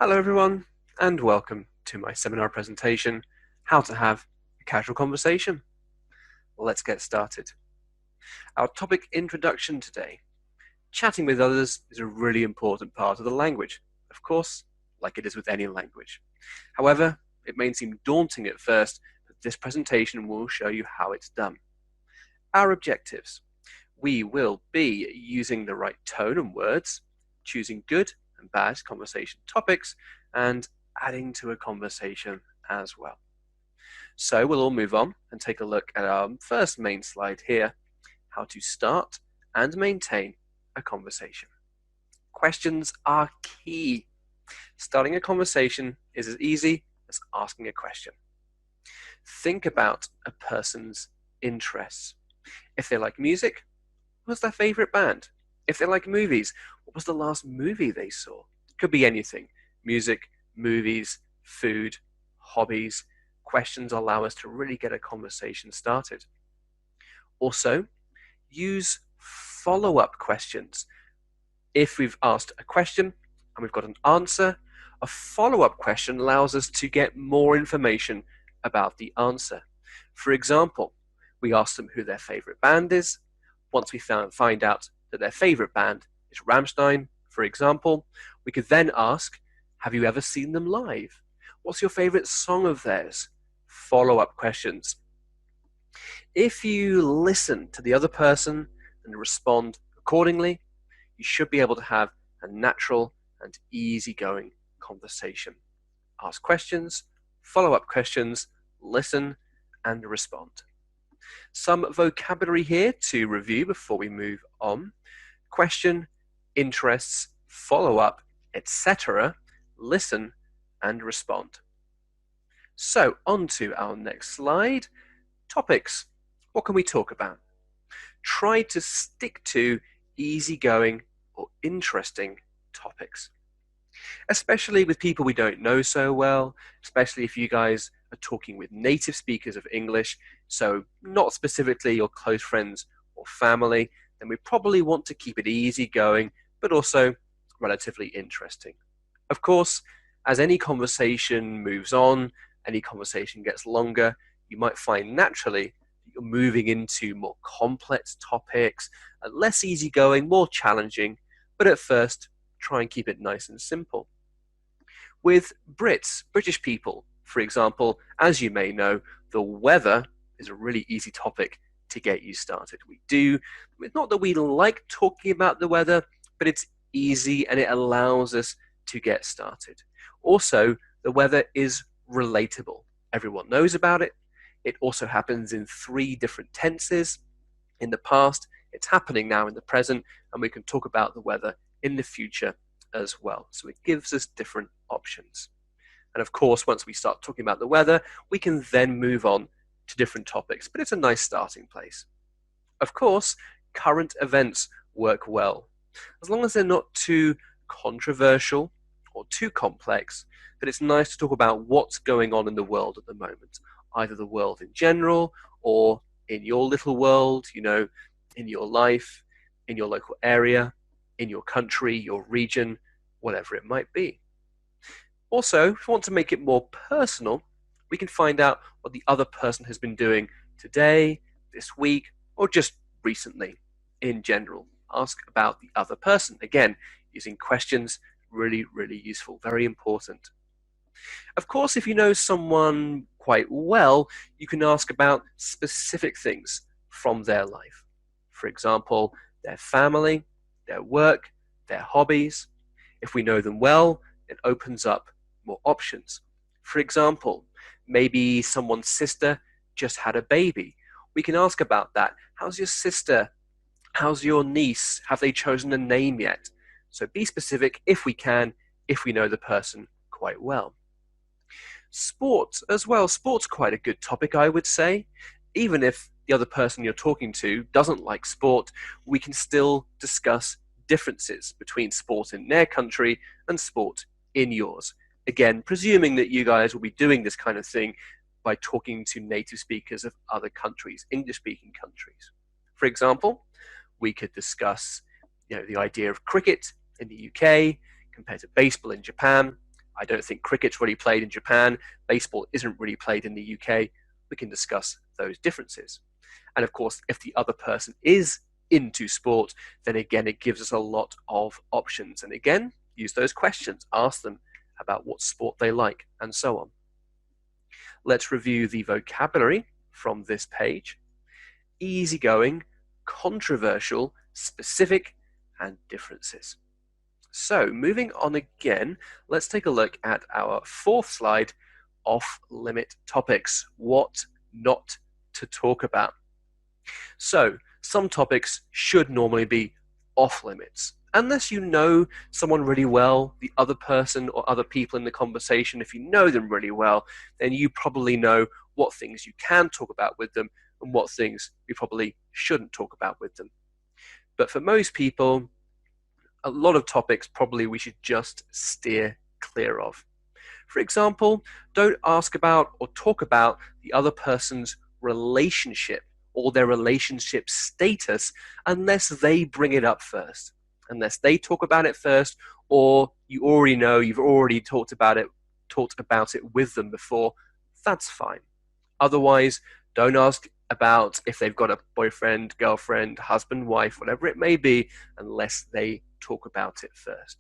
Hello everyone, and welcome to my seminar presentation, How to Have a Casual Conversation. Let's get started. Our topic introduction today. Chatting with others is a really important part of the language, of course, like it is with any language. However, it may seem daunting at first, but this presentation will show you how it's done. Our objectives. We will be using the right tone and words, choosing good and bad conversation topics, and adding to a conversation as well. So we'll all move on and take a look at our first main slide here, how to start and maintain a conversation. Questions are key. Starting a conversation is as easy as asking a question. Think about a person's interests. If they like music, what's their favorite band? If they like movies, what was the last movie they saw? Could be anything. Music, movies, food, hobbies. Questions allow us to really get a conversation started. Also, use follow-up questions. If we've asked a question and we've got an answer, a follow-up question allows us to get more information about the answer. For example, we ask them who their favorite band is. Once we find out that their favorite band is Rammstein, for example, we could then ask, have you ever seen them live? What's your favorite song of theirs? Follow-up questions. If you listen to the other person and respond accordingly, you should be able to have a natural and easygoing conversation. Ask questions, follow-up questions, listen, and respond. Some vocabulary here to review before we move on. Question, interests, follow up, etc., listen, and respond. So, on to our next slide. Topics. What can we talk about? Try to stick to easygoing or interesting topics. Especially with people we don't know so well, especially if you guys are talking with native speakers of English, so not specifically your close friends or family, then we probably want to keep it easygoing, but also relatively interesting. Of course, as any conversation moves on, any conversation gets longer, you might find naturally that you're moving into more complex topics, less easygoing, more challenging, but at first, try and keep it nice and simple. With British people, for example, as you may know, the weather is a really easy topic to get you started. It's not that we like talking about the weather, but it's easy and it allows us to get started. Also, the weather is relatable. Everyone knows about it. It also happens in 3 different tenses. In the past, it's happening now in the present, and we can talk about the weather in the future as well. So it gives us different options. And of course, once we start talking about the weather, we can then move on to different topics, but it's a nice starting place. Of course, current events work well, as long as they're not too controversial or too complex, but it's nice to talk about what's going on in the world at the moment, either the world in general or in your little world, in your life, in your local area, in your country, your region, whatever it might be. Also, if we want to make it more personal, we can find out what the other person has been doing today, this week, or just recently in general. Ask about the other person. Again, using questions, really, really useful, very important. Of course, if you know someone quite well, you can ask about specific things from their life. For example, their family, their work, their hobbies. If we know them well, it opens up more options. For example, maybe someone's sister just had a baby. We can ask about that. How's your sister? How's your niece? Have they chosen a name yet? So be specific if we can, if we know the person quite well. Sport as well. Sport's quite a good topic, I would say. Even if the other person you're talking to doesn't like sport, we can still discuss differences between sport in their country and sport in yours. Again, presuming that you guys will be doing this kind of thing by talking to native speakers of other countries, English-speaking countries. For example, we could discuss the idea of cricket in the UK compared to baseball in Japan. I don't think cricket's really played in Japan, baseball isn't really played in the UK. We can discuss those differences. And of course, if the other person is into sport, then again, it gives us a lot of options. And again, use those questions, ask them about what sport they like, and so on. Let's review the vocabulary from this page. Easygoing, controversial, specific, and differences. So moving on again, let's take a look at our fourth slide, off-limit topics, what not to talk about. So some topics should normally be off limits. Unless you know someone really well, the other person or other people in the conversation, if you know them really well, then you probably know what things you can talk about with them and what things you probably shouldn't talk about with them. But for most people, a lot of topics probably we should just steer clear of. For example, don't ask about or talk about the other person's relationship or their relationship status unless they bring it up first. Unless they talk about it first, or you already know, you've already talked about it with them before, that's fine. Otherwise, don't ask about if they've got a boyfriend, girlfriend, husband, wife, whatever it may be, unless they talk about it first.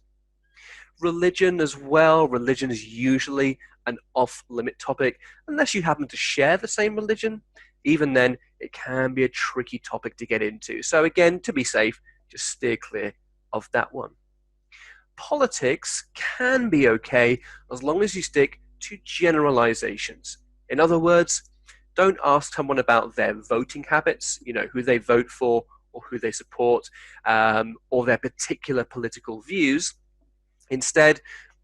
Religion as well. Religion is usually an off-limit topic, unless you happen to share the same religion. Even then, it can be a tricky topic to get into. So again, to be safe, just steer clear of that one. Politics can be okay as long as you stick to generalizations. In other words, don't ask someone about their voting habits, who they vote for or who they support, or their particular political views. Instead,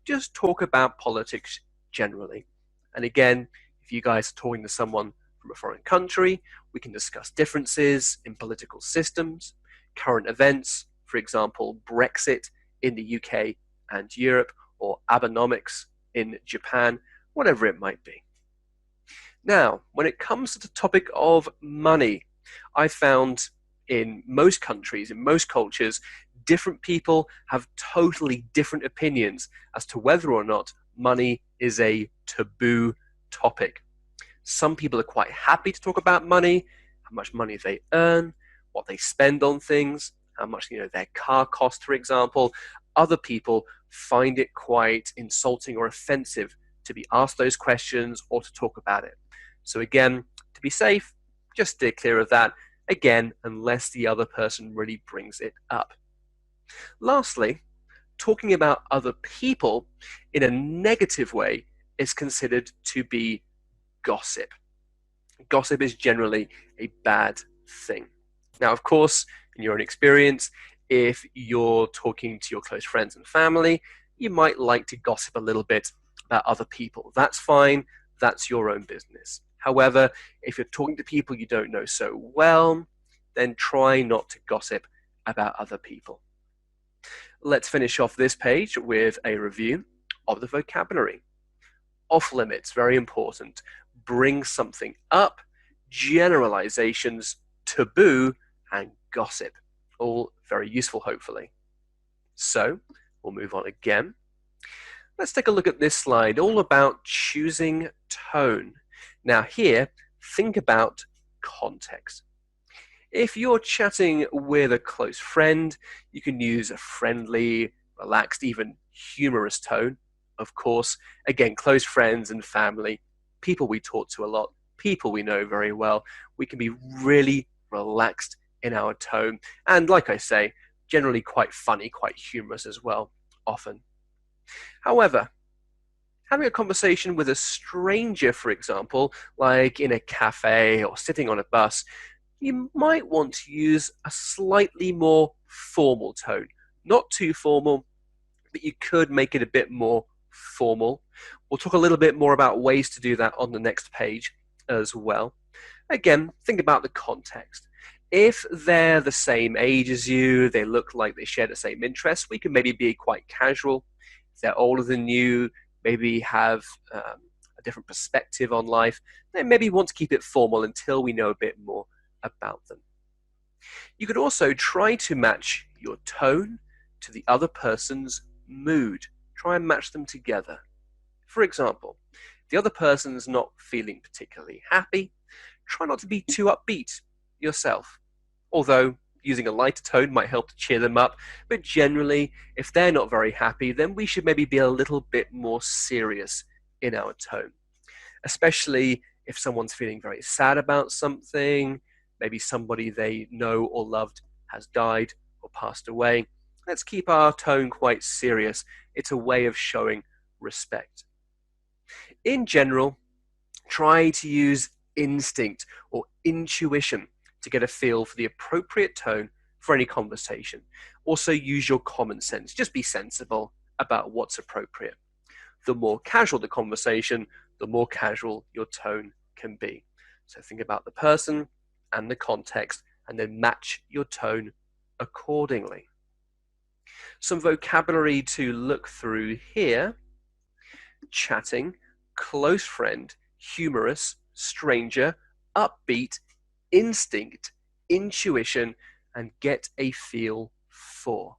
just talk about politics generally. And again, if you guys are talking to someone from a foreign country, we can discuss differences in political systems, current events, for example, Brexit in the UK and Europe, or Abenomics in Japan, whatever it might be. Now, when it comes to the topic of money, I found in most countries, in most cultures, different people have totally different opinions as to whether or not money is a taboo topic. Some people are quite happy to talk about money, how much money they earn, what they spend on things, how much their car costs, for example. Other people find it quite insulting or offensive to be asked those questions or to talk about it. So again, to be safe, just steer clear of that, again, unless the other person really brings it up. Lastly, talking about other people in a negative way is considered to be gossip. Gossip is generally a bad thing. Now, of course, in your own experience, if you're talking to your close friends and family, you might like to gossip a little bit about other people. That's fine. That's your own business. However, if you're talking to people you don't know so well, then try not to gossip about other people. Let's finish off this page with a review of the vocabulary. Off limits, very important. Bring something up, generalizations, taboo, and gossip. All very useful, hopefully. So, we'll move on again. Let's take a look at this slide, all about choosing tone. Now here, think about context. If you're chatting with a close friend, you can use a friendly, relaxed, even humorous tone. Of course, again, close friends and family, people we talk to a lot, people we know very well, we can be really relaxed in our tone. And like I say, generally quite funny, quite humorous as well, often. However, having a conversation with a stranger, for example, like in a cafe or sitting on a bus, you might want to use a slightly more formal tone. Not too formal, but you could make it a bit more formal. We'll talk a little bit more about ways to do that on the next page as well. Again, think about the context. If they're the same age as you, they look like they share the same interests, we can maybe be quite casual. If they're older than you, maybe have a different perspective on life, then maybe want to keep it formal until we know a bit more about them. You could also try to match your tone to the other person's mood. Try and match them together. For example, if the other person's not feeling particularly happy, try not to be too upbeat yourself. Although using a lighter tone might help to cheer them up, but generally, if they're not very happy, then we should maybe be a little bit more serious in our tone. Especially if someone's feeling very sad about something, maybe somebody they know or loved has died or passed away. Let's keep our tone quite serious. It's a way of showing respect. In general, try to use instinct or intuition to get a feel for the appropriate tone for any conversation. Also use your common sense. Just be sensible about what's appropriate. The more casual the conversation, the more casual your tone can be. So think about the person and the context and then match your tone accordingly. Some vocabulary to look through here: chatting, close friend, humorous, stranger, upbeat, instinct, intuition, and get a feel for.